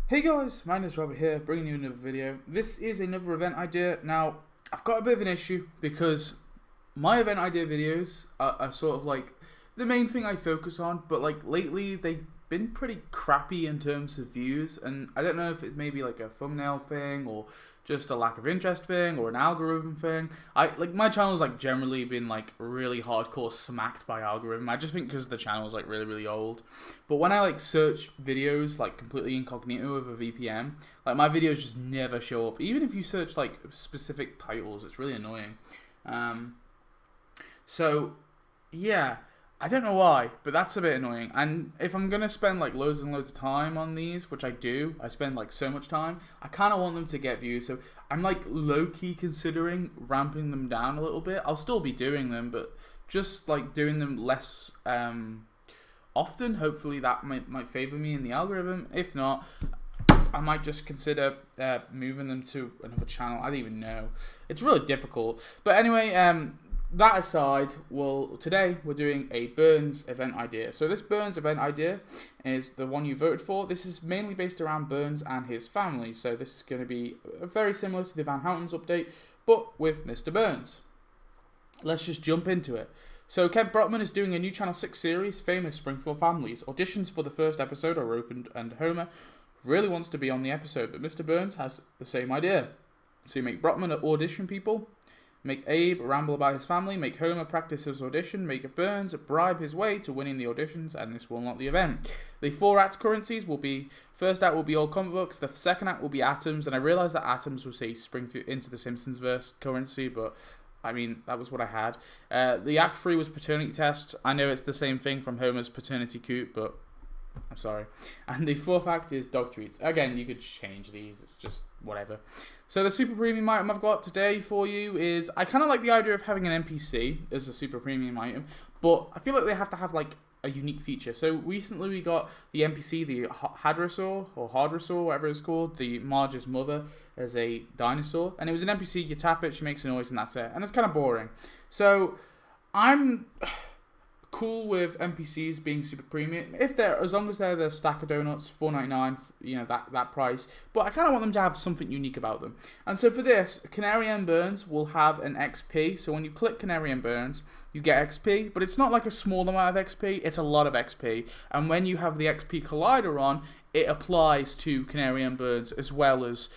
Hey guys, Magnus here, bringing you another video. This is another event idea. Now, I've got a bit of an issue because my event idea videos are sort of like the main thing I focus on, but like lately they've been pretty crappy in terms of views, and I don't know if it's maybe like a thumbnail thing or just a lack of interest thing or an algorithm thing. My channel's like generally been like really hardcore smacked by algorithm. I just think because the channel's like really old. But when I like search videos like completely incognito with a VPN, like my videos just never show up. Even if you search like specific titles, it's really annoying. So yeah, I don't know why, but that's a bit annoying. And if I'm going to spend like loads and loads of time on these, which I do, I spend like so much time, I kind of want them to get views. So I'm like low-key considering ramping them down a little bit. I'll still be doing them, but just like doing them less often. Hopefully that might favor me in the algorithm. If not, I might just consider moving them to another channel. I don't even know. It's really difficult. But anyway, that aside, today we're doing a Burns event idea. So this Burns event idea is the one you voted for. This is mainly based around Burns and his family. So this is going to be very similar to the Van Houten's update, but with Mr. Burns. Let's just jump into it. So Kent Brockman is doing a new Channel 6 series, Famous Springfield Families. Auditions for the first episode are opened, and Homer really wants to be on the episode, but Mr. Burns has the same idea. So you make Brockman audition people, make Abe ramble about his family, make Homer practice his audition, make Burns bribe his way to winning the auditions, and this will unlock the event. The 4-act currencies will be, first act will be old comic books, the second act will be atoms, and I realise that atoms will say Springfield into the Simpsons verse currency, but I mean, that was what I had. The act 3 was paternity test. I know it's the same thing from Homer's paternity coup, but I'm sorry. And the 4th act is dog treats. Again, you could change these. It's just whatever. So the super premium item I've got today for you is, I kind of like the idea of having an NPC as a super premium item, but I feel like they have to have like a unique feature. So recently we got the NPC, the Hadrosaur, whatever it's called, the Marge's mother, as a dinosaur, and it was an NPC. You tap it, she makes a noise, and that's it. And it's kind of boring. So I'm cool with NPCs being super premium as long as they're the stack of donuts, $4.99, you know, that price. But I kind of want them to have something unique about them. And so for this, Canary and Burns will have an XP. So when you click Canary and Burns, you get XP, but it's not like a small amount of XP, it's a lot of XP. And when you have the XP collider on, it applies to Canary and Burns as well as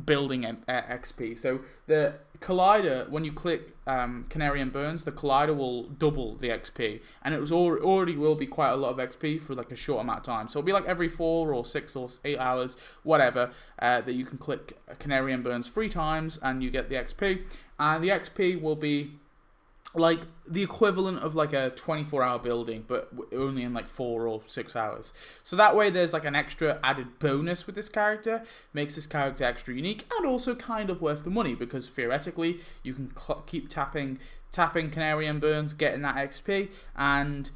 building XP. So the collider, when you click Canary and Burns, the collider will double the XP, and it was already will be quite a lot of XP for like a short amount of time. So it'll be like every 4 or 6 or 8 hours, whatever, that you can click Canary and Burns 3 times and you get the XP, and the XP will be like the equivalent of like a 24-hour building, but only in like 4 or 6 hours. So that way there's like an extra added bonus with this character, makes this character extra unique, and also kind of worth the money, because theoretically you can keep tapping Canary and Burns, getting that XP, and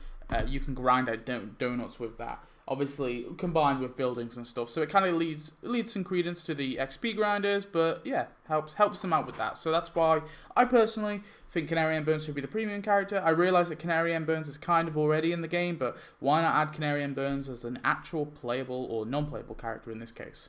you can grind out donuts with that. Obviously combined with buildings and stuff, so it kind of leads some credence to the XP grinders, but yeah, helps them out with that. So that's why I personally think Canary and Burns should be the premium character. I realise that Canary and Burns is kind of already in the game, but why not add Canary and Burns as an actual playable or non-playable character in this case?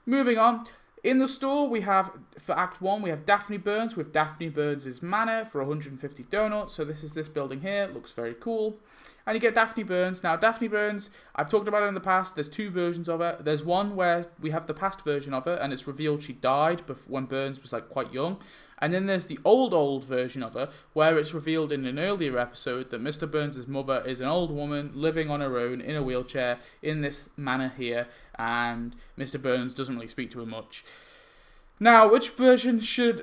Moving on. In the store, we have, for Act 1, we have Daphne Burns with Daphne Burns' Manor for 150 donuts. So this is this building here. It looks very cool. And you get Daphne Burns. Now, Daphne Burns, I've talked about her in the past. There's 2 versions of her. There's one where we have the past version of her, and it's revealed she died when Burns was like quite young. And then there's the old version of her, where it's revealed in an earlier episode that Mr. Burns' mother is an old woman living on her own in a wheelchair in this manor here, and Mr. Burns doesn't really speak to her much. Now, which version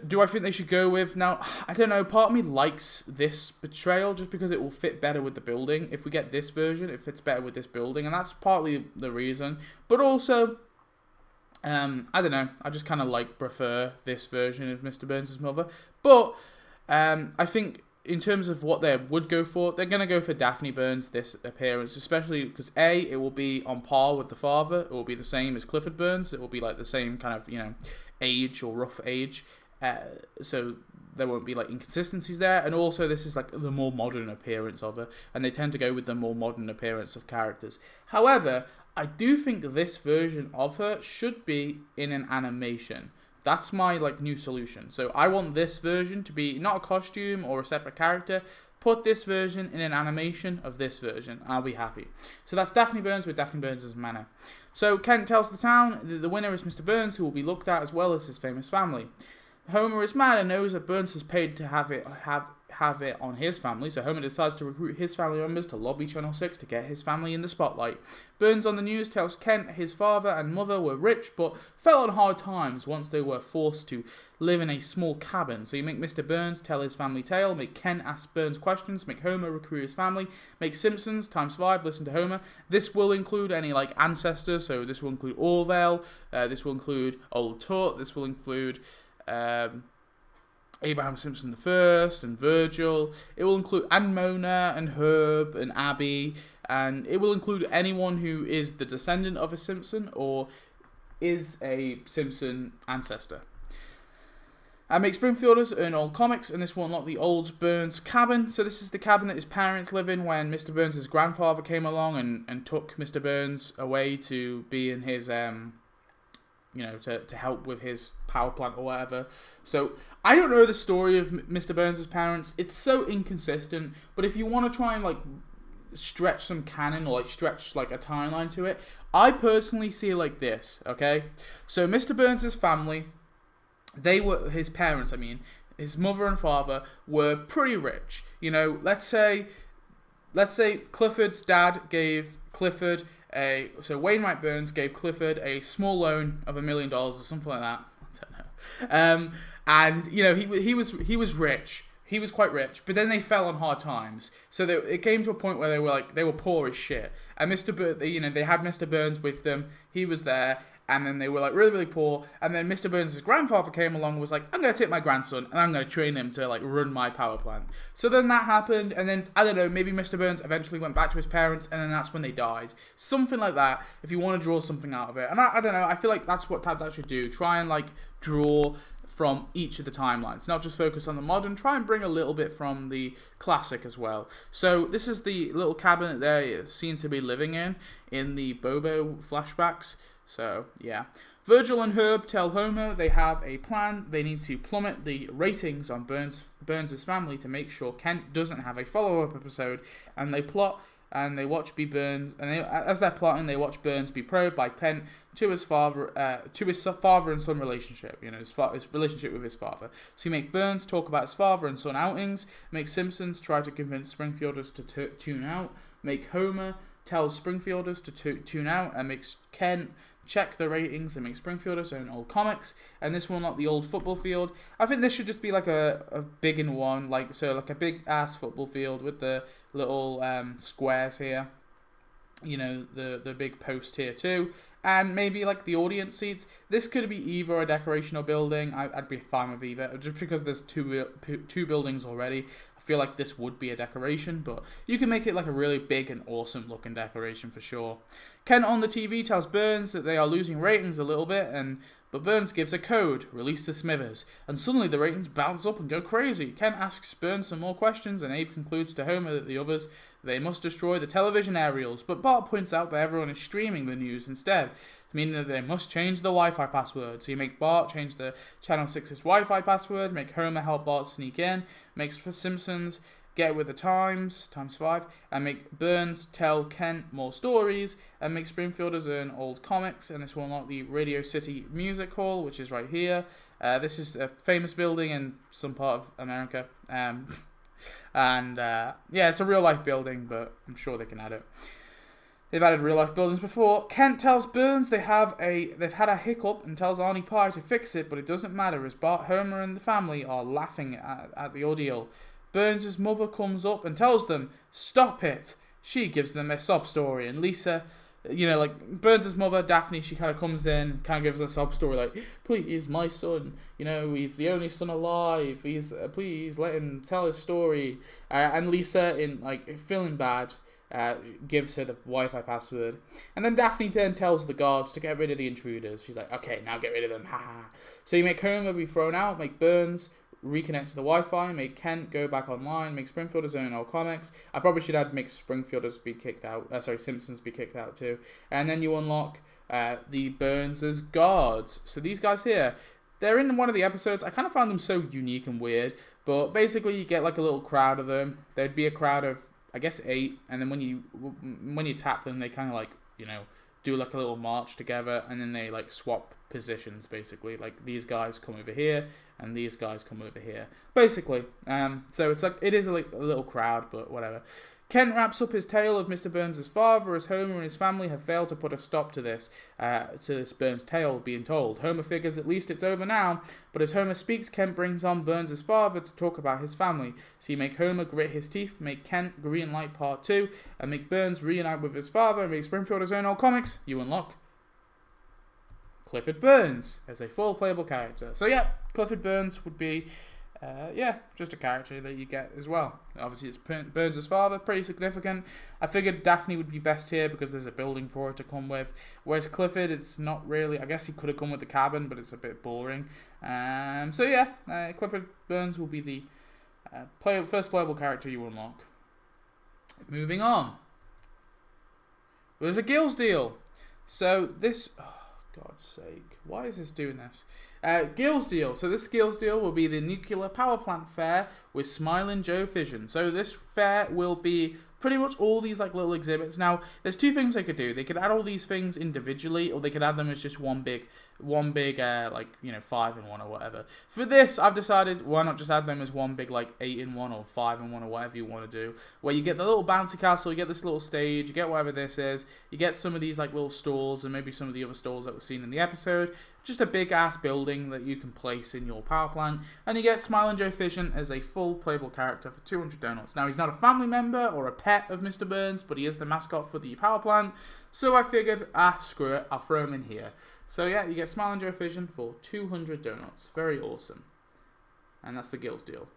do I think they should go with? Now, I don't know, part of me likes this portrayal just because it will fit better with the building. If we get this version, it fits better with this building, and that's partly the reason. But also, I don't know, I just kind of prefer this version of Mr. Burns' mother. But I think in terms of what they would go for, they're going to go for Daphne Burns, this appearance, especially because A, it will be on par with the father. It will be the same as Clifford Burns. It will be like the same kind of, you know, age or rough age. So there won't be like inconsistencies there. And also this is like the more modern appearance of her, and they tend to go with the more modern appearance of characters. However, I do think this version of her should be in an animation. That's my like new solution. So I want this version to be not a costume or a separate character. Put this version in an animation of this version. I'll be happy. So that's Daphne Burns with Daphne Burns as Manor. So Kent tells the town that the winner is Mr. Burns, who will be looked at as well as his famous family. Homer is mad and knows that Burns has paid to have it on his family, so Homer decides to recruit his family members to lobby Channel 6 to get his family in the spotlight. Burns on the news tells Kent his father and mother were rich but fell on hard times once they were forced to live in a small cabin. So you make Mr. Burns tell his family tale, make Kent ask Burns questions, make Homer recruit his family, make Simpsons ×5 listen to Homer. This will include any like ancestors, so this will include Orville, this will include Old Tut, this will include Abraham Simpson I and Virgil. It will include and Mona and Herb and Abby, and it will include anyone who is the descendant of a Simpson or is a Simpson ancestor. Make Springfielders earn old comics, and this will unlock the old Burns cabin. So this is the cabin that his parents live in when Mr. Burns' grandfather came along and took Mr. Burns away to be in his to help with his power plant or whatever. So I don't know the story of Mr. Burns' parents. It's so inconsistent. But if you want to try and like stretch some canon or like stretch like a timeline to it, I personally see it like this. Okay, so Mr. Burns' family, they were his parents. I mean, his mother and father were pretty rich. You know, let's say Clifford's dad gave Clifford Wainwright Burns gave Clifford a small loan of $1 million or something like that. I don't know. And you know he was rich. He was quite rich, but then they fell on hard times. So it came to a point where they were poor as shit. And they had Mr. Burns with them. He was there. And then they were like really, really poor. And then Mr. Burns' grandfather came along and was like, I'm going to take my grandson and I'm going to train him to like run my power plant. So then that happened. And then, I don't know, maybe Mr. Burns eventually went back to his parents and then that's when they died. Something like that, if you want to draw something out of it. And I don't know, I feel like that's what that should do. Try and like draw from each of the timelines. Not just focus on the modern, try and bring a little bit from the classic as well. So this is the little cabin that they seem to be living in the Bobo flashbacks. So, yeah. Virgil and Herb tell Homer they have a plan. They need to plummet the ratings on Burns' family to make sure Kent doesn't have a follow-up episode. And they plot and they watch as they're plotting, they watch Burns be probed by Kent to his father and son relationship. You know, his relationship with his father. So you make Burns talk about his father and son outings. Make Simpsons try to convince Springfielders to tune out. Make Homer tell Springfielders to tune out, and makes Kent check the ratings and make Springfielders own old comics. And this will not the old football field. I think this should just be like a big in one, like a big ass football field with the little squares here. You know, the big post here too. And maybe like the audience seats. This could be either a decoration or building. I'd be fine with either, just because there's two buildings already. I feel like this would be a decoration, but you can make it like a really big and awesome looking decoration for sure. Kent on the TV tells Burns that they are losing ratings a little bit, but Burns gives a code, release the Smithers, and suddenly the ratings bounce up and go crazy. Kent asks Burns some more questions, and Abe concludes to Homer that the others, they must destroy the television aerials, but Bart points out that everyone is streaming the news instead, meaning that they must change the Wi-Fi password. So you make Bart change the Channel 6's Wi-Fi password, make Homer help Bart sneak in, make Simpsons get with the times ×5, and make Burns tell Kent more stories, and make Springfielders earn old comics. And this will unlock the Radio City Music Hall, which is right here. This is a famous building in some part of America. Yeah, it's a real life building, but I'm sure they can add it. They've added real life buildings before. Kent tells Burns they've had a hiccup and tells Arnie Pye to fix it, but it doesn't matter as Bart, Homer, and the family are laughing at the ordeal. Burns' mother comes up and tells them, stop it. She gives them a sob story, and Lisa, you know, like Burns' mother, Daphne, she kind of comes in, kind of gives a sob story, like, please, my son, you know, he's the only son alive, please let him tell his story. And Lisa, in like feeling bad, gives her the Wi-Fi password, and then Daphne then tells the guards to get rid of the intruders. She's like, okay, now get rid of them, haha. So you make Homer be thrown out, make Burns reconnect to the Wi-Fi, make Kent go back online, make Springfield his own old comics. I probably should add make Springfielders be kicked out. Simpsons be kicked out too. And then you unlock the Burns' guards. So these guys here, they're in one of the episodes. I kind of found them so unique and weird. But basically, you get like a little crowd of them. There'd be a crowd of, I guess, 8. And then when you tap them, they kind of like, do like a little march together, and then they like swap positions basically. Like these guys come over here, and these guys come over here, basically. So it's like it is a little crowd, but whatever. Kent wraps up his tale of Mr. Burns' father as Homer and his family have failed to put a stop to this Burns tale being told. Homer figures at least it's over now, but as Homer speaks, Kent brings on Burns' father to talk about his family. So you make Homer grit his teeth, make Kent green light part 2, and make Burns reunite with his father, and make Springfield his own old comics. You unlock Clifford Burns as a full playable character. So yeah, Clifford Burns would be just a character that you get as well. Obviously, it's Burns' father, pretty significant. I figured Daphne would be best here because there's a building for her to come with. Whereas Clifford, it's not really. I guess he could have come with the cabin, but it's a bit boring. Clifford Burns will be the first playable character you unlock. Moving on. There's a Gills deal. So this. Oh, God's sake. Why is this doing this? Gills deal. So this Gills deal will be the nuclear power plant fair with Smiling Joe Fission. So this fair will be pretty much all these like little exhibits. Now, there's two things they could do. They could add all these things individually, or they could add them as just one big 5-in-1 or whatever. For this, I've decided why not just add them as one big like 8-in-1 or 5-in-1 or whatever you want to do. Where you get the little bouncy castle, you get this little stage, you get whatever this is, you get some of these like little stalls and maybe some of the other stalls that were seen in the episode. Just a big ass building that you can place in your power plant, and you get Smiling Joe Fission as a full playable character for 200 donuts. Now, he's not a family member or a pet of Mr. Burns, but he is the mascot for the power plant, so I figured, screw it, I'll throw him in here. So yeah, you get Smiling Joe Fission for 200 donuts. Very awesome. And that's the Gills deal.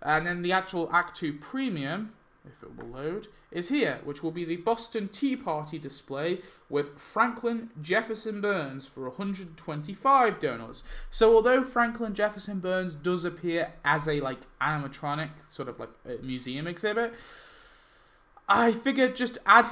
And then the actual Act 2 Premium, if it will load, is here, which will be the Boston Tea Party display with Franklin Jefferson Burns for 125 donuts. So although Franklin Jefferson Burns does appear as a like animatronic, sort of like a museum exhibit, I figured just add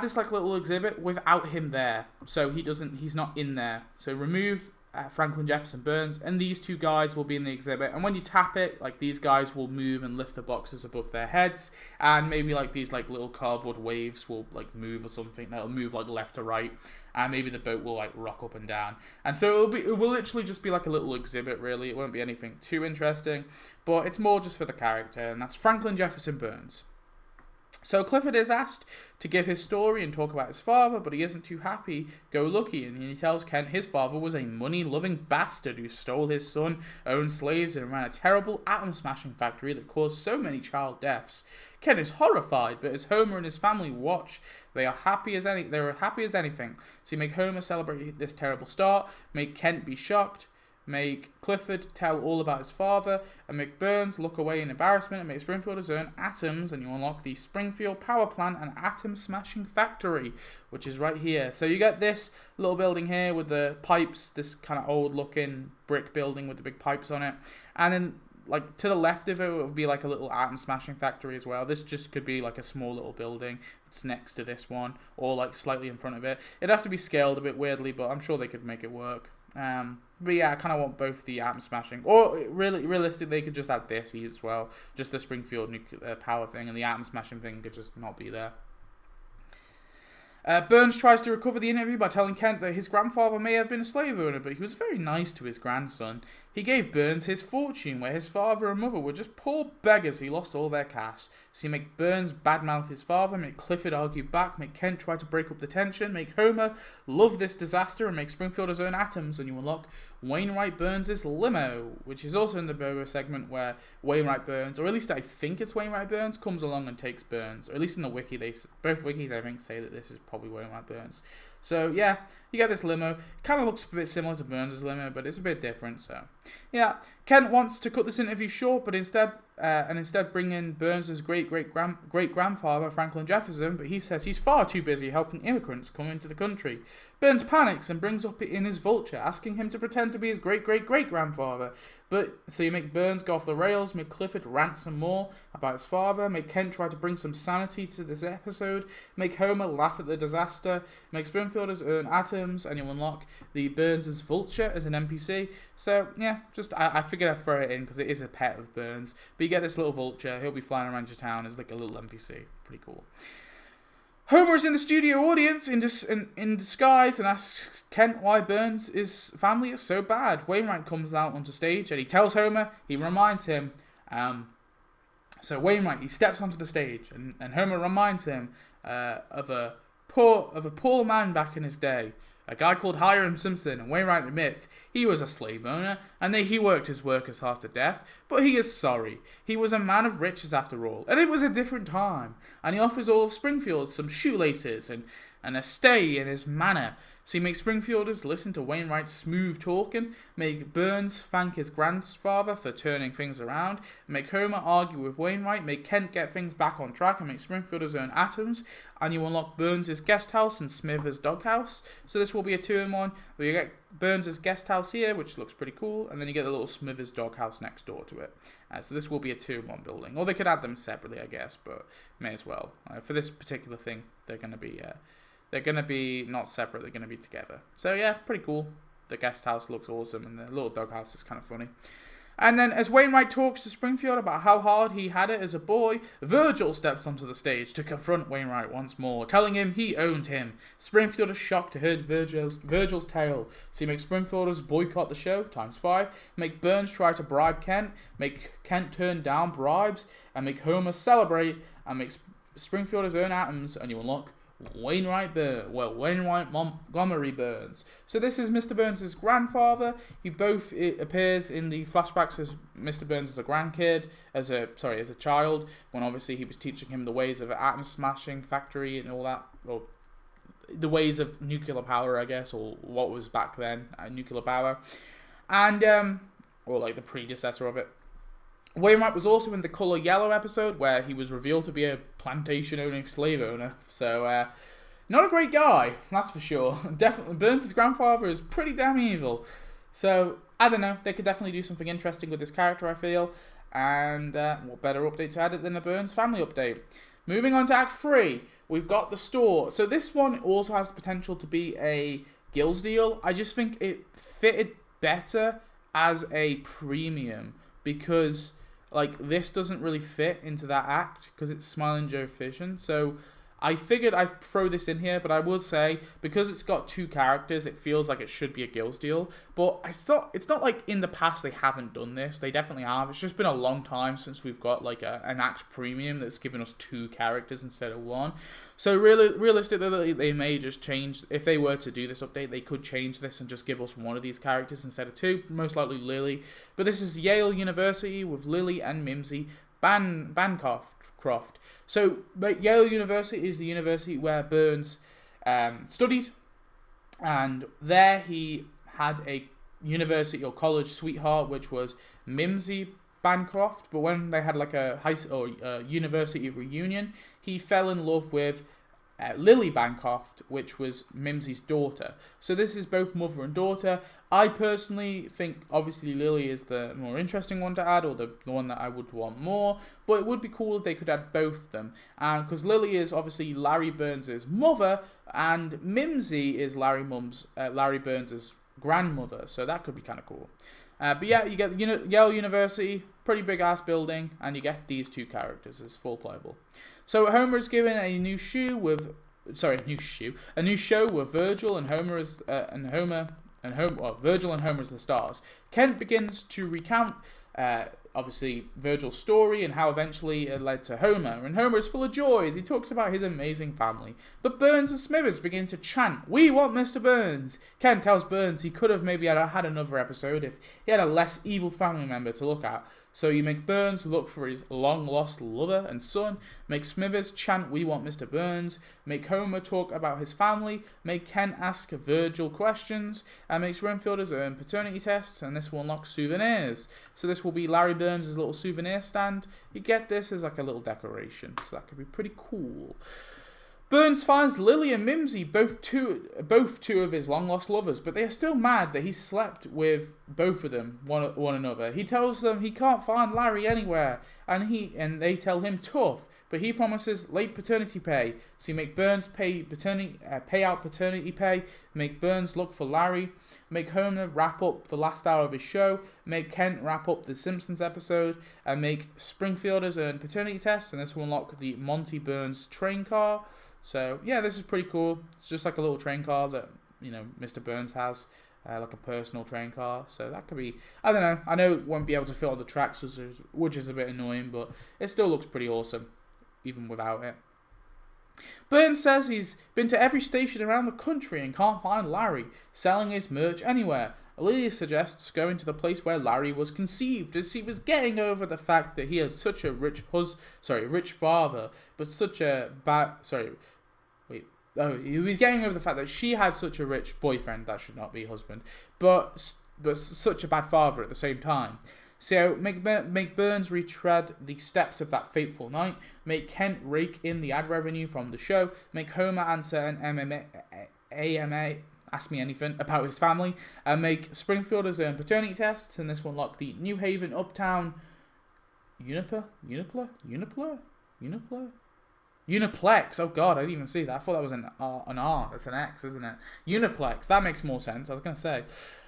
this like little exhibit without him there. So he's not in there. So remove Franklin Jefferson Burns, and these two guys will be in the exhibit, and when you tap it, like these guys will move and lift the boxes above their heads, and maybe like these like little cardboard waves will like move or something, that'll move like left to right, and maybe the boat will like rock up and down. And so it will literally just be like a little exhibit, really. It won't be anything too interesting, but it's more just for the character, and that's Franklin Jefferson Burns. So Clifford is asked to give his story and talk about his father, but he isn't too happy-go-lucky, and he tells Kent his father was a money-loving bastard who stole his son, owned slaves, and ran a terrible atom-smashing factory that caused so many child deaths. Kent is horrified, but as Homer and his family watch, they are happy as anything. So you make Homer celebrate this terrible start, make Kent be shocked, make Clifford tell all about his father, and make Burns look away in embarrassment, and make Springfield his own atoms, and you unlock the Springfield Power Plant and Atom Smashing Factory, which is right here. So you get this little building here with the pipes, this kind of old looking brick building with the big pipes on it, and then like to the left of it would be like a little atom smashing factory as well. This just could be like a small little building that's next to this one, or like slightly in front of it. It'd have to be scaled a bit weirdly, but I'm sure they could make it work. But yeah, I kind of want both the atom smashing, or really realistically, they could just add this as well, just the Springfield nuclear power thing, and the atom smashing thing could just not be there. Burns tries to recover the interview by telling Kent that his grandfather may have been a slave owner, but he was very nice to his grandson. He gave Burns his fortune, where his father and mother were just poor beggars who lost all their cash. So you make Burns badmouth his father, make Clifford argue back, make Kent try to break up the tension, make Homer love this disaster, and make Springfield his own atoms, and you unlock Wainwright Burns' limo, which is also in the Bobo segment where Wainwright Burns, or at least I think it's Wainwright Burns, comes along and takes Burns, or at least in the wiki, both wikis I think say that this is probably Wainwright Burns. So yeah, you get this limo. It kind of looks a bit similar to Burns' limo, but it's a bit different. So yeah, Kent wants to cut this interview short, but instead bring in Burns' great grandfather Franklin Jefferson. But he says he's far too busy helping immigrants come into the country. Burns panics and brings up in his vulture, asking him to pretend to be his great grandfather. But so you make Burns go off the rails, make Clifford rant some more about his father, make Kent try to bring some sanity to this episode, make Homer laugh at the disaster, make Springfielders earn atoms, and you unlock the Burns' vulture as an NPC. So yeah, just I figured I'd throw it in because it is a pet of Burns. But you get this little vulture, he'll be flying around your town as like a little NPC. Pretty cool. Homer is in the studio audience in disguise and asks Kent why Burns' family is so bad. Wainwright comes out onto stage and he tells Homer, he reminds him, so Wainwright, he steps onto the stage and Homer reminds him of a poor man back in his day, a guy called Hiram Simpson, and Wainwright admits he was a slave owner and that he worked his workers half to death, but he is sorry. He was a man of riches after all, and it was a different time, and he offers all of Springfield some shoelaces and a stay in his manor. So he makes Springfielders listen to Wainwright's smooth talking, make Burns thank his grandfather for turning things around, make Homer argue with Wainwright, make Kent get things back on track, and make Springfielders earn atoms, and you unlock Burns' guest house and Smithers' doghouse. So this will be a 2-in-1, where you get Burns' guest house here, which looks pretty cool, and then you get the little Smithers doghouse next door to it. So this will be a 2-in-1 building. Or they could add them separately, I guess, but may as well. For this particular thing, they're going to be... They're going to be not separate, they're going to be together. So yeah, pretty cool. The guest house looks awesome and the little doghouse is kind of funny. And then as Wainwright talks to Springfield about how hard he had it as a boy, Virgil steps onto the stage to confront Wainwright once more, telling him he owned him. Springfield is shocked to hear Virgil's tale, so he makes Springfielders boycott the show, ×5, make Burns try to bribe Kent, make Kent turn down bribes, and make Homer celebrate, and make Springfielders earn atoms, and you unlock Wainwright Montgomery Burns. So this is Mr. Burns' grandfather. He both appears in the flashbacks as Mr. Burns as a grandkid, as a child, when obviously he was teaching him the ways of an atom smashing factory and all that, or the ways of nuclear power, I guess, or what was back then nuclear power, and or like the predecessor of it. Wainwright was also in the Color Yellow episode, where he was revealed to be a plantation-owning slave owner. So, not a great guy, that's for sure. Definitely, Burns' grandfather is pretty damn evil. So, I don't know, they could definitely do something interesting with this character, I feel. And what better update to add it than a Burns family update. Moving on to Act 3, we've got the store. So this one also has the potential to be a Gills deal. I just think it fitted better as a premium, because... like, this doesn't really fit into that act because it's Smiling Joe Fission. So I figured I'd throw this in here, but I will say, because it's got 2 characters, it feels like it should be a Gills deal. But it's not like in the past they haven't done this. They definitely have. It's just been a long time since we've got like an act premium that's given us 2 characters instead of 1. So really, realistically, they may just change. If they were to do this update, they could change this and just give us 1 of these characters instead of 2. Most likely Lily. But this is Yale University with Lily and Mimsy Bancroft. So Yale University is the university where Burns studied, and there he had a university or college sweetheart, which was Mimsy Bancroft. But when they had like a university reunion, he fell in love with Lily Bancroft, which was Mimsy's daughter. So this is both mother and daughter. I personally think obviously Lily is the more interesting one to add, or the one that I would want more, but it would be cool if they could add both of them, because Lily is obviously Larry Burns' mother and Mimsy is Larry Burns' grandmother, so that could be kind of cool. But yeah, you get Yale University, pretty big ass building, and you get these 2 characters as full playable. So Homer is given a new show with Virgil and Homer as Virgil and Homer as the stars. Kent begins to recount obviously Virgil's story and how eventually it led to Homer, and Homer is full of joy as he talks about his amazing family. But Burns and Smithers begin to chant, "We want Mr. Burns!" Ken tells Burns he could have maybe had another episode if he had a less evil family member to look at. So you make Burns look for his long-lost lover and son, make Smithers chant "We want Mr. Burns", make Homer talk about his family, make Kent ask Virgil questions, and make Springfielders earn paternity tests, and this will unlock souvenirs. So this will be Larry Burns' little souvenir stand. You get this as like a little decoration, so that could be pretty cool. Burns finds Lily and Mimsy, both two of his long-lost lovers, but they are still mad that he slept with both of them, one another. He tells them he can't find Larry anywhere, and they tell him tough, but he promises late paternity pay. So you make Burns pay out paternity pay, make Burns look for Larry, make Homer wrap up the last hour of his show, make Kent wrap up the Simpsons episode, and make Springfielders earn paternity tests, and this will unlock the Monty Burns train car. So, yeah, this is pretty cool. It's just like a little train car that, Mr. Burns has, like a personal train car. So that could be, I don't know. I know it won't be able to fit on the tracks, which is a bit annoying, but it still looks pretty awesome, even without it. Burns says he's been to every station around the country and can't find Larry, selling his merch anywhere. Lily suggests going to the place where Larry was conceived, as he was getting over the fact that he has such a rich father, but such a he was getting over the fact that she had such a rich boyfriend, that should not be husband, but such a bad father at the same time. So make Burns retread the steps of that fateful night, make Kent rake in the ad revenue from the show, make Homer answer an AMA, ask me anything about his family, and make Springfielders earn paternity tests, and this will unlock the New Haven Uptown Uniplex. Oh god, I didn't even see that. I thought that was an R. That's an X, isn't it? Uniplex. That makes more sense. I was going to say.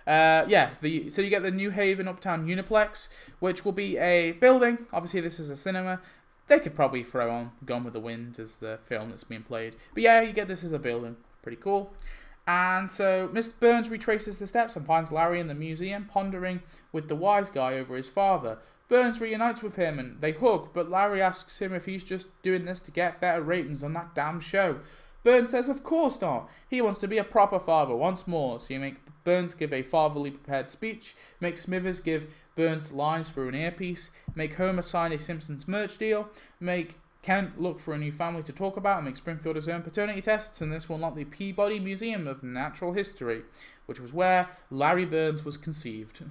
So you get the New Haven Uptown Uniplex, which will be a building. Obviously, this is a cinema. They could probably throw on Gone with the Wind as the film that's being played. But yeah, you get this as a building. Pretty cool. And so Mr. Burns retraces the steps and finds Larry in the museum, pondering with the wise guy over his father. Burns reunites with him and they hug, but Larry asks him if he's just doing this to get better ratings on that damn show. Burns says of course not. He wants to be a proper father once more. So you make Burns give a fatherly prepared speech, make Smithers give Burns lines through an earpiece, make Homer sign a Simpsons merch deal, make Kent look for a new family to talk about, and make Springfielders earn paternity tests, and this will unlock the Peabody Museum of Natural History, which was where Larry Burns was conceived.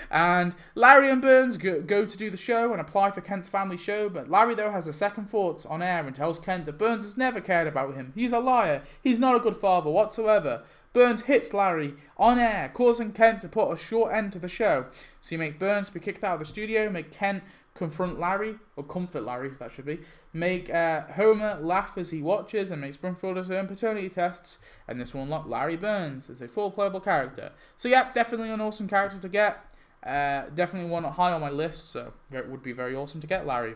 And Larry and Burns go to do the show and apply for Kent's family show, but Larry, though, has a second thought on air and tells Kent that Burns has never cared about him. He's a liar. He's not a good father whatsoever. Burns hits Larry on air, causing Kent to put a short end to the show. So you make Burns be kicked out of the studio, make Kent confront Larry, or comfort Larry, that should be, make Homer laugh as he watches, and make Springfielders earn paternity tests, and this will unlock Larry Burns as a full playable character. So yeah, definitely an awesome character to get, definitely one high on my list, so it would be very awesome to get Larry.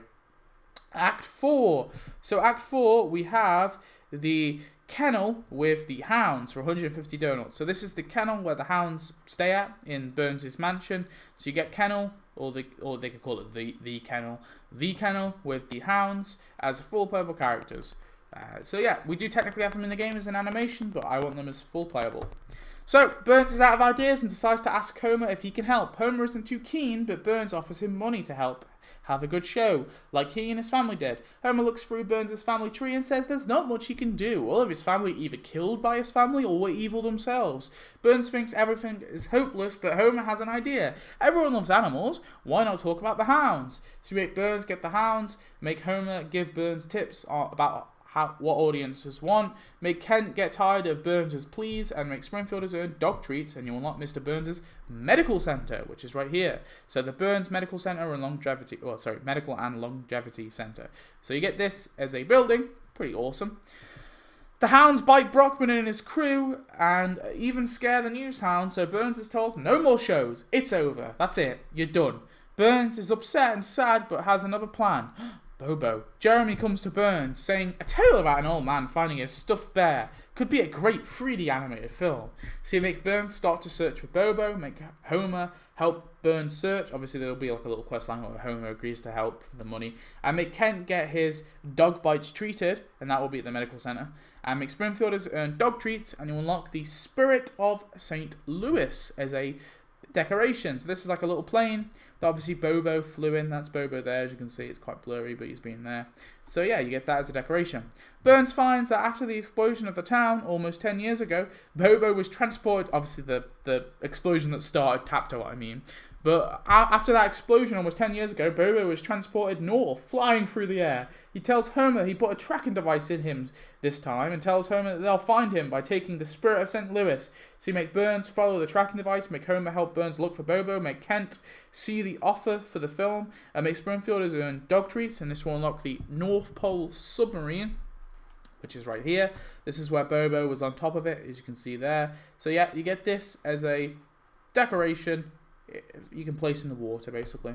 Act 4. So Act 4, we have the kennel with the hounds for 150 donuts. So this is the kennel where the hounds stay at in Burns' mansion. So you get kennel, or they could call it the kennel with the hounds as full playable characters. So yeah, we do technically have them in the game as an animation, but I want them as full playable. So Burns is out of ideas and decides to ask Homer if he can help. Homer isn't too keen, but Burns offers him money to help have a good show, like he and his family did. Homer looks through Burns' family tree and says there's not much he can do. All of his family either killed by his family or were evil themselves. Burns thinks everything is hopeless, but Homer has an idea. Everyone loves animals. Why not talk about the hounds? So make Burns get the hounds, make Homer give Burns tips about what audiences want, make Kent get tired of Burns' pleas, and make Springfielders earn dog treats, and you will unlock Mr. Burns' medical center, which is right here. So the Burns Medical Center and Medical and Longevity Center. So you get this as a building, pretty awesome. The hounds bite Brockman and his crew, and even scare the news hound, so Burns is told, no more shows, it's over, that's it, you're done. Burns is upset and sad, but has another plan. Bobo. Jeremy comes to Burns, saying, a tale about an old man finding a stuffed bear could be a great 3D animated film. So you make Burns start to search for Bobo, make Homer help Burns search. Obviously there'll be like a little quest line where Homer agrees to help for the money. And make Kent get his dog bites treated, and that will be at the medical center. And make Springfielders earn dog treats, and you unlock the Spirit of St. Louis as a decorations. This is like a little plane that obviously Bobo flew in. That's Bobo there, as you can see. It's quite blurry, but he's been there. So yeah, you get that as a decoration. Burns finds that after the explosion of the town almost 10 years ago, Bobo was transported, obviously the explosion that started Chapter, what I mean. But after that explosion almost 10 years ago, Bobo was transported north, flying through the air. He tells Homer he put a tracking device in him this time, and tells Homer that they'll find him by taking the spirit of St. Louis. So you make Burns follow the tracking device, make Homer help Burns look for Bobo, make Kent see the offer for the film, and make Springfielders earn dog treats, and this will unlock the North Pole submarine, which is right here. This is where Bobo was on top of it, as you can see there. So yeah, you get this as a decoration you can place in the water, basically.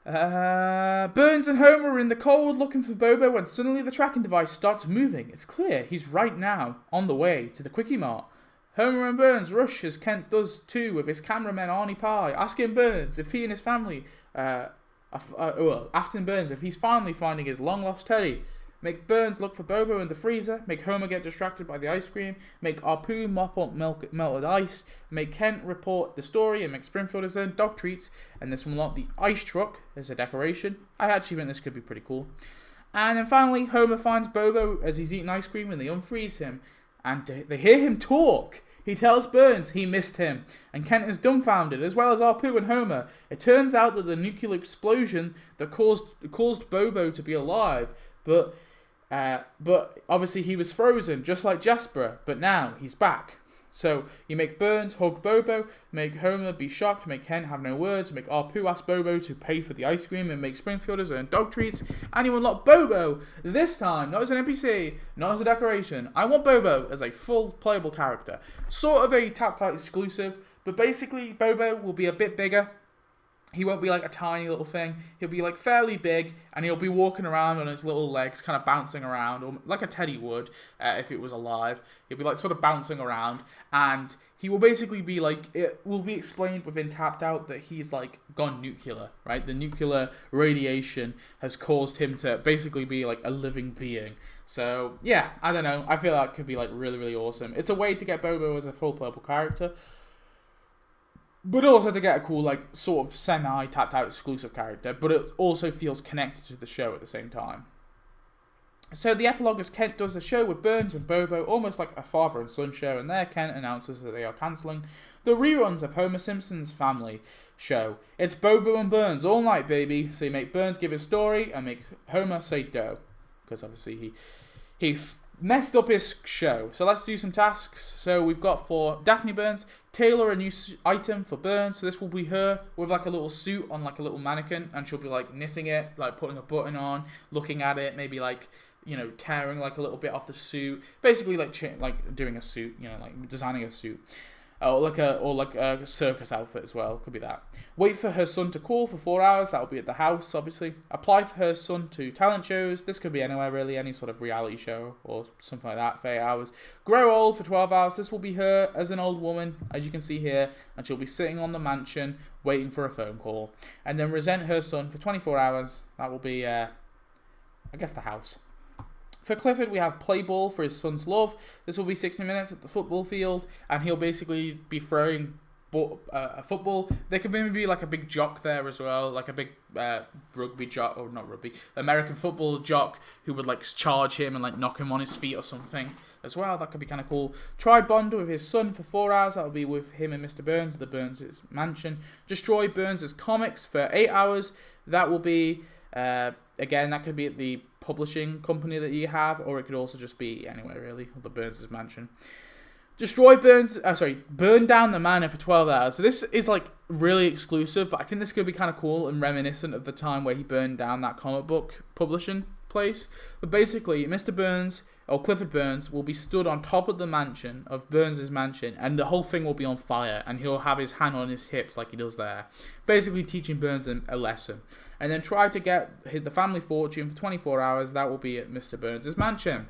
Burns and Homer are in the cold looking for Bobo when suddenly the tracking device starts moving. It's clear he's right now on the way to the Quickie Mart. Homer and Burns rush as Kent does too with his cameraman Arnie Pie, asking Burns if he and his family, asking Burns if he's finally finding his long lost Teddy. Make Burns look for Bobo in the freezer, make Homer get distracted by the ice cream, make Apu mop up melted ice, make Kent report the story, and make Springfielders earn dog treats, and this will unlock the ice truck as a decoration. I actually think this could be pretty cool. And then finally, Homer finds Bobo as he's eating ice cream and they unfreeze him, and they hear him talk. He tells Burns he missed him, and Kent is dumbfounded, as well as Apu and Homer. It turns out that the nuclear explosion that caused Bobo to be alive, but obviously he was frozen, just like Jasper, but now he's back. So you make Burns hug Bobo, make Homer be shocked, make Kent have no words, make Apu ask Bobo to pay for the ice cream, and make Springfielders earn dog treats, and you unlock Bobo, this time, not as an NPC, not as a decoration. I want Bobo as a full playable character. Sort of a Tap-Tap exclusive, but basically Bobo will be a bit bigger. He won't be like a tiny little thing. He'll be like fairly big, and he'll be walking around on his little legs, kind of bouncing around, or like a Teddy would if it was alive. He'll be like sort of bouncing around, and he will basically be like, it will be explained within Tapped Out that he's like gone nuclear, right? The nuclear radiation has caused him to basically be like a living being. So yeah, I don't know. I feel that could be like really, really awesome. It's a way to get Bobo as a full playable character, but also to get a cool, like, sort of semi-tapped-out exclusive character, but it also feels connected to the show at the same time. So the epilogue is Kent does a show with Burns and Bobo, almost like a father and son show, and there Kent announces that they are cancelling the reruns of Homer Simpson's Family show. It's Bobo and Burns all night, baby. So you make Burns give his story, and make Homer say dough, because obviously he messed up his show. So let's do some tasks. So we've got for Daphne Burns, tailor a new item for Burns. So this will be her with like a little suit on like a little mannequin, and she'll be like knitting it, like putting a button on, looking at it, maybe like, you know, tearing like a little bit off the suit, basically like doing a suit, you know, like designing a suit. Or like a circus outfit as well, could be that. Wait for her son to call for 4 hours, that'll be at the house, obviously. Apply for her son to talent shows, this could be anywhere really, any sort of reality show or something like that for 8 hours. Grow old for 12 hours, this will be her as an old woman, as you can see here, and she'll be sitting on the mansion waiting for a phone call. And then resent her son for 24 hours, that will be, I guess, the house. For Clifford, we have play ball for his son's love. This will be 60 minutes at the football field, and he'll basically be throwing a football. There could maybe be like a big jock there as well, like a big rugby jock, or not rugby, American football jock who would like charge him and like knock him on his feet or something as well. That could be kind of cool. Try bond with his son for 4 hours. That will be with him and Mr. Burns at the Burns' mansion. Destroy Burns' comics for 8 hours. That will be, again, that could be at the publishing company that you have, or it could also just be anywhere really, the Burns' mansion. Burn down the manor for 12 hours. So this is like really exclusive, but I think this could be kind of cool and reminiscent of the time where he burned down that comic book publishing place. But basically, Mr. Burns, or Clifford Burns, will be stood on top of the mansion, of Burns' mansion, and the whole thing will be on fire, and he'll have his hand on his hips like he does there, basically teaching Burns a lesson. And then try to get the family fortune for 24 hours. That will be at Mr. Burns' mansion.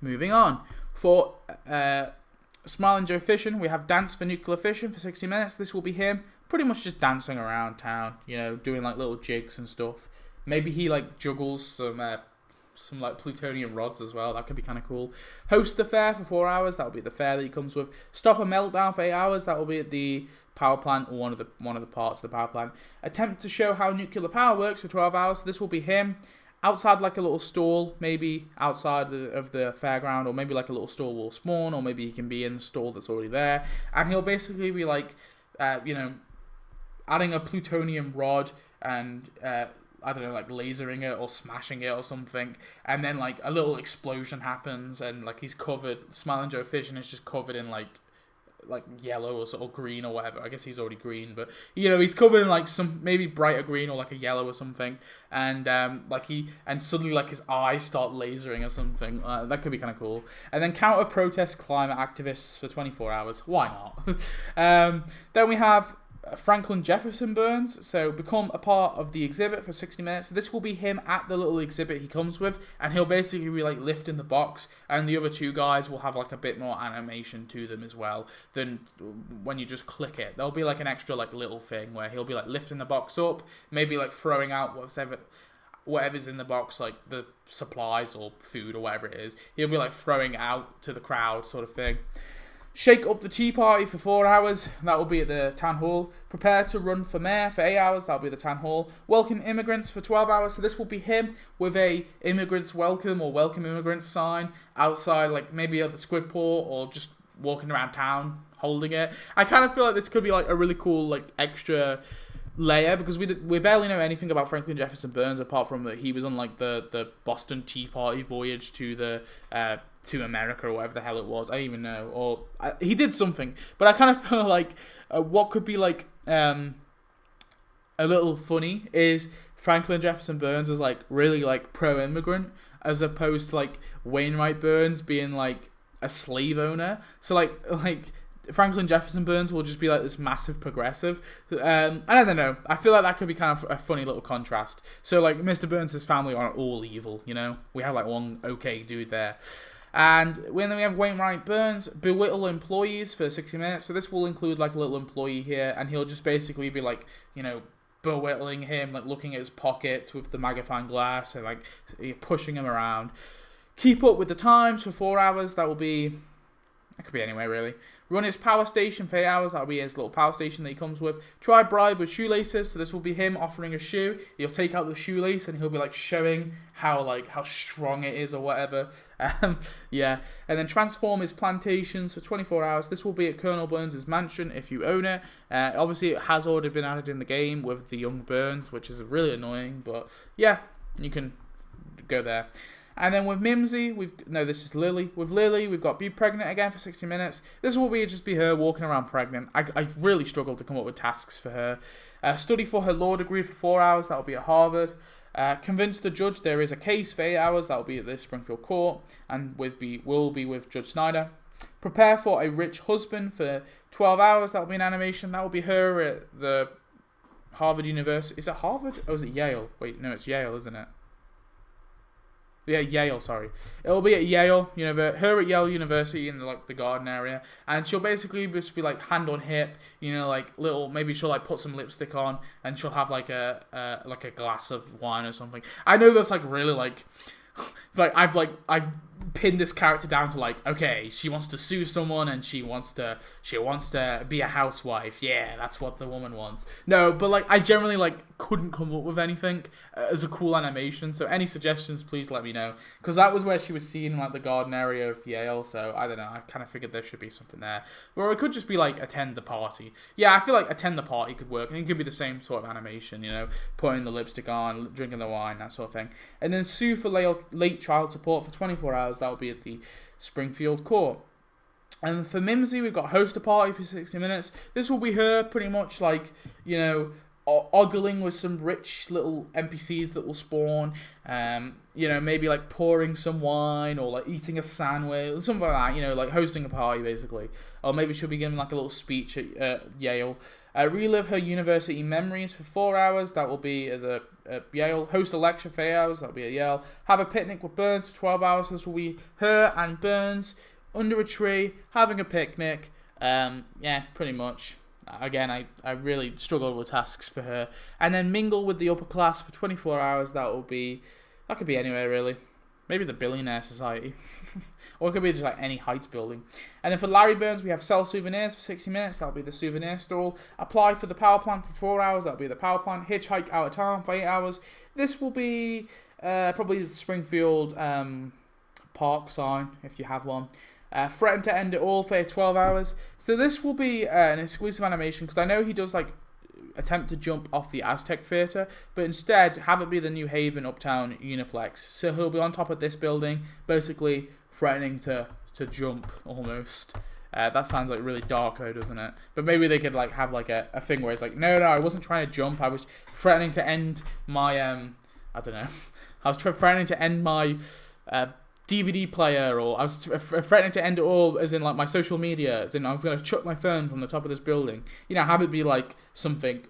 Moving on. For Smiling Joe Fishing, we have Dance for Nuclear Fission for 60 minutes. This will be him pretty much just dancing around town, you know, doing like little jigs and stuff. Maybe he like juggles some like plutonium rods as well. That could be kind of cool. Host the fair for 4 hours. That will be the fair that he comes with. Stop a meltdown for 8 hours. That will be at the power plant, or one of the parts of the power plant. Attempt to show how nuclear power works for 12 hours. So this will be him outside like a little stall, maybe outside of the fairground, or maybe like a little stall will spawn, or maybe he can be in a stall that's already there, and he'll basically be like, adding a plutonium rod and I don't know, like lasering it or smashing it or something, and then like a little explosion happens, and like he's covered, Smiling Joe Fishing is just covered in like yellow or sort of green or whatever. I guess he's already green, but he's covered in like some maybe brighter green or like a yellow or something, and suddenly like his eyes start lasering or something. That could be kind of cool. And then counter protest climate activists for 24 hours. Why not? Then we have Franklin Jefferson Burns, so become a part of the exhibit for 60 minutes. This will be him at the little exhibit he comes with, and he'll basically be like lifting the box, and the other two guys will have like a bit more animation to them as well than when you just click it. There'll be like an extra like little thing where he'll be like lifting the box up, maybe like throwing out whatever's in the box, like the supplies or food or whatever it is. He'll be like throwing it out to the crowd, sort of thing. Shake up the Tea Party for 4 hours. That will be at the town hall. Prepare to run for mayor for 8 hours. That will be at the town hall. Welcome immigrants for 12 hours. So this will be him with a immigrants welcome or welcome immigrants sign outside, like maybe at the Squidport, or just walking around town holding it. I kind of feel like this could be like a really cool like extra layer, because we barely know anything about Franklin Jefferson Burns apart from that he was on like the Boston Tea Party voyage to America or whatever the hell it was. I don't even know, or he did something, but I kind of feel like what could be like a little funny is Franklin Jefferson Burns is like really like pro-immigrant, as opposed to like Wainwright Burns being like a slave owner. So like Franklin Jefferson Burns will just be like this massive progressive. And I don't know. I feel like that could be kind of a funny little contrast. So like Mr. Burns' family aren't all evil, We have like one okay dude there. And then we have Wainwright Burns belittle employees for 60 minutes. So this will include like a little employee here, and he'll just basically be like, belittling him, like looking at his pockets with the magnifying glass and like pushing him around. Keep up with the times for 4 hours. That could be anywhere really. Run his power station for 8 hours. That'll be his little power station that he comes with. Try bribe with shoelaces. So this will be him offering a shoe. He'll take out the shoelace and he'll be like showing how strong it is or whatever. Yeah. And then transform his plantations for 24 hours. This will be at Colonel Burns' mansion if you own it. Obviously it has already been added in the game with the young Burns, which is really annoying, but yeah, you can go there. And then with Mimsy, this is Lily. With Lily, we've got Be Pregnant again for 60 minutes. This will just be her walking around pregnant. I really struggled to come up with tasks for her. Study for her law degree for 4 hours. That will be at Harvard. Convince the judge there is a case for 8 hours. That will be at the Springfield Court. And will be with Judge Snyder. Prepare for a rich husband for 12 hours. That will be an animation. That will be her at the Harvard University. Is it Harvard? Or is it Yale? Wait, no, it's Yale, isn't it? Yeah, Yale, sorry. It'll be at Yale, her at Yale University in the garden area, and she'll basically just be like hand on hip, maybe she'll like put some lipstick on, and she'll have like a glass of wine or something. I know that's like really like I've pinned this character down to like, okay, she wants to sue someone and she wants to be a housewife. Yeah, that's what the woman wants. No, but like I generally couldn't come up with anything as a cool animation. So any suggestions, please let me know, because that was where she was seen in like the garden area of Yale. So I don't know. I kind of figured there should be something there, or it could just be like attend the party. Yeah, I feel like attend the party could work, and it could be the same sort of animation. Putting the lipstick on, drinking the wine, that sort of thing, and then sue for late child support for 24 hours. That will be at the Springfield Court. And for Mimsy, we've got host a party for 60 minutes. This will be her pretty much ogling with some rich little NPCs that will spawn. Maybe like pouring some wine or like eating a sandwich, something like that. Like hosting a party basically. Or maybe she'll be giving like a little speech at Yale. Relive her university memories for 4 hours. That will be at Yale. Host a lecture for 8 hours. That will be at Yale. Have a picnic with Burns for 12 hours. This will be her and Burns under a tree having a picnic. Yeah, pretty much. Again, I really struggled with tasks for her. And then mingle with the upper class for 24 hours. That could be anywhere really. maybe the Billionaire Society. Or it could be just like any Heights building. And then for Larry Burns, we have sell souvenirs for 60 minutes. That'll be the souvenir stall. Apply for the power plant for 4 hours. That'll be the power plant. Hitchhike out of town for 8 hours. This will be probably the Springfield park sign, if you have one. Threaten to end it all for 12 hours. So this will be an exclusive animation, because I know he does like attempt to jump off the Aztec Theatre, but instead have it be the New Haven Uptown Uniplex. So he'll be on top of this building, basically threatening to jump almost. That sounds like really darko, doesn't it? But maybe they could like have like a thing where it's like, no, I wasn't trying to jump. I was threatening to end my I don't know. I was threatening to end my DVD player, or I was threatening to end it all, as in like my social media, as in I was going to chuck my phone from the top of this building. You know, have it be like something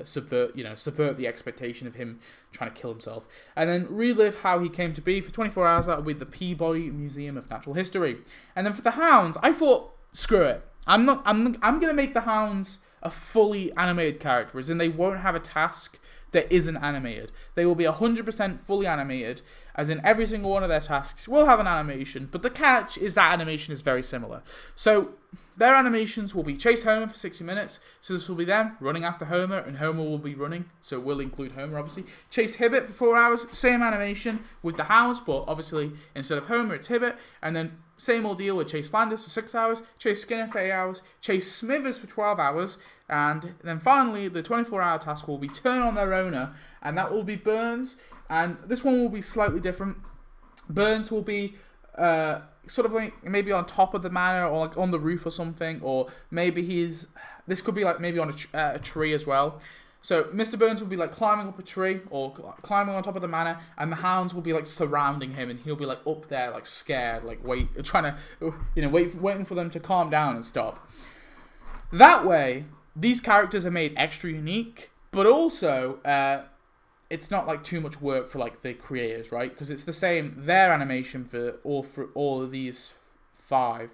subvert the expectation of him trying to kill himself, and then relive how he came to be for 24 hours. That will be the Peabody Museum of Natural History. And then for the Hounds, I thought, screw it, I'm gonna make the Hounds a fully animated character, as in they won't have a task that isn't animated. They will be 100% fully animated, as in every single one of their tasks will have an animation, but the catch is that animation is very similar. So their animations will be chase Homer for 60 minutes, so this will be them running after Homer, and Homer will be running, so it will include Homer obviously. Chase Hibbert for 4 hours, same animation with the Hounds, but obviously instead of Homer it's Hibbert, and then same ordeal with Chase Flanders for 6 hours, Chase Skinner for 8 hours, Chase Smithers for 12 hours, and then finally the 24-hour task will be turn on their owner, and that will be Burns. And this one will be slightly different. Burns will be sort of like maybe on top of the manor, or like on the roof or something, or maybe this could be like maybe on a tree as well. So Mr. Burns will be like climbing up a tree or climbing on top of the manor, and the Hounds will be like surrounding him, and he'll be like up there like scared, like waiting for them to calm down and stop. That way, these characters are made extra unique, but also it's not like too much work for like the creators, right? Because it's the same, their animation for all of these 5.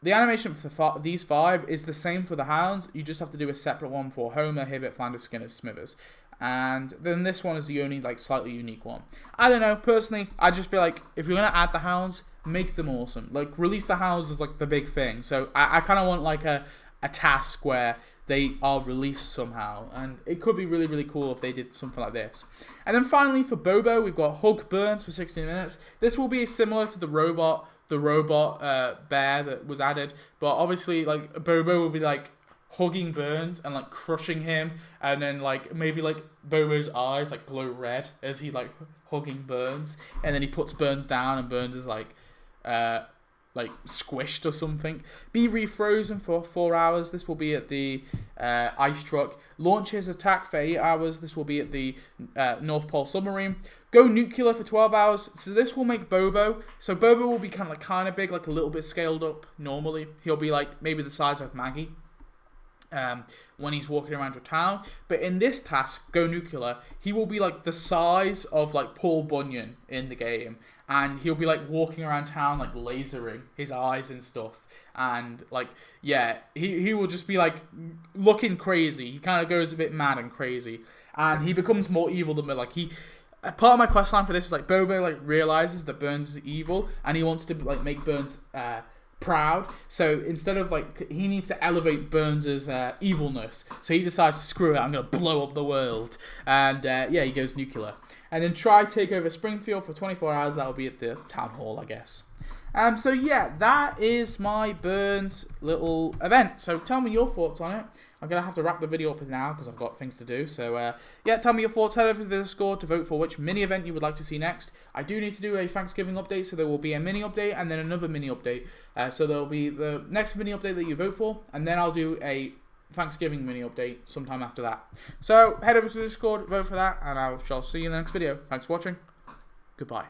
The animation for these 5 is the same for the Hounds. You just have to do a separate one for Homer, Hibbert, Flanders, Skinner, Smithers. And then this one is the only like slightly unique one. I don't know, personally, I just feel like if you're going to add the Hounds, make them awesome. Like, release the Hounds as like the big thing. So I kind of want like a task where they are released somehow, and it could be really, really cool if they did something like this. And then finally for Bobo, we've got Hug Burns for 16 minutes. This will be similar to the robot bear that was added, but obviously like Bobo will be like hugging Burns and like crushing him, and then like maybe like Bobo's eyes like glow red as he's like hugging Burns, and then he puts Burns down and Burns is like squished or something. Be refrozen for 4 hours. This will be at the ice truck. Launch his attack for 8 hours. This will be at the North Pole submarine. Go nuclear for 12 hours. So this will make Bobo. So Bobo will be kind of big, like a little bit scaled up normally. He'll be like maybe the size of Maggie when he's walking around your town. But in this task, go nuclear, he will be like the size of like Paul Bunyan in the game, and he'll be like walking around town like lasering his eyes and stuff, and like he will just be like looking crazy. He kind of goes a bit mad and crazy, and he becomes more evil than like part of my quest line for this is like Bobo like realizes that Burns is evil, and he wants to like make Burns proud. So instead of like, he needs to elevate Burns's evilness, so he decides, screw it, I'm gonna blow up the world, and he goes nuclear. And then try take over Springfield for 24 hours. That'll be at the town hall, I guess. So yeah, that is my Burns little event. So tell me your thoughts on it. I'm going to have to wrap the video up now because I've got things to do. So tell me your thoughts. Head over to the Discord to vote for which mini event you would like to see next. I do need to do a Thanksgiving update, so there will be a mini update and then another mini update. So there will be the next mini update that you vote for, and then I'll do a Thanksgiving mini update sometime after that. So head over to the Discord, vote for that, and I shall see you in the next video. Thanks for watching. Goodbye.